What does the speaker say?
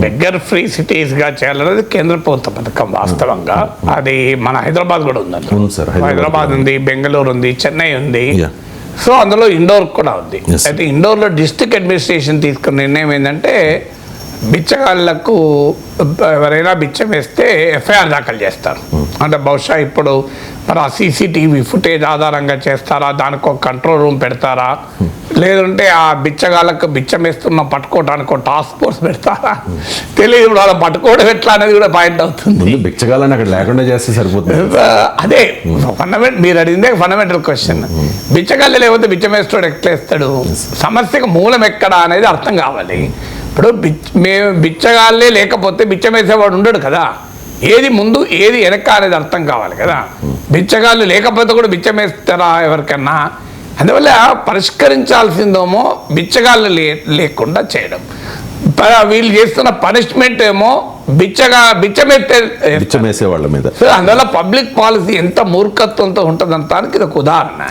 Beggar free సిటీస్గా చేయాలనేది కేంద్ర ప్రభుత్వ పథకం వాస్తవంగా. అది మన హైదరాబాద్ కూడా ఉందండి. హైదరాబాద్ ఉంది, బెంగళూరు ఉంది, చెన్నై ఉంది. సో అందులో ఇండోర్ కూడా ఉంది. అయితే ఇండోర్లో డిస్ట్రిక్ట్ అడ్మినిస్ట్రేషన్ తీసుకున్న నిర్ణయం ఏంటంటే బిచ్చగాళ్లకు ఎవరైనా బిచ్చం వేస్తే ఎఫ్ఐఆర్ దాఖలు చేస్తారు. అంటే బహుశా ఇప్పుడు మరి ఆ సీసీటీవీ ఫుటేజ్ ఆధారంగా చేస్తారా, దానికి ఒక కంట్రోల్ రూమ్ పెడతారా, లేదంటే ఆ బిచ్చగాళ్ళకు బిచ్చం వేస్తున్న పట్టుకోవడానికి ఒక టాస్క్ ఫోర్స్ పెడతారా తెలియదు. ఇప్పుడు అలా పట్టుకోవడం ఎట్లా అనేది కూడా పాయింట్ అవుతుంది. బిచ్చగాళ్ళని అక్కడ లేకుండా చేస్తే సరిపోతుంది. అదే మీరు అడిగిందే ఫండమెంటల్ క్వశ్చన్. బిచ్చగాళ్ళు లేకపోతే బిచ్చం వేస్తాడు ఎట్లేస్తాడు? సమస్యకు మూలం ఎక్కడ అనేది అర్థం కావాలి. ఇప్పుడు మేము బిచ్చగాళ్ళే లేకపోతే బిచ్చం వేసేవాడు ఉండడు కదా. ఏది ముందు ఏది వెనక అనేది అర్థం కావాలి కదా. బిచ్చగాళ్ళు లేకపోతే కూడా బిచ్చం వేస్తారా ఎవరికన్నా? అందువల్ల పరిష్కరించాల్సిందేమో బిచ్చగాళ్ళు లేకుండా చేయడం. వీళ్ళు చేస్తున్న పనిష్మెంట్ ఏమో బిచ్చమేసే వాళ్ళ మీద. అందువల్ల పబ్లిక్ పాలసీ ఎంత మూర్ఖత్వంతో ఉంటుందంటానికి ఇది ఒక ఉదాహరణ.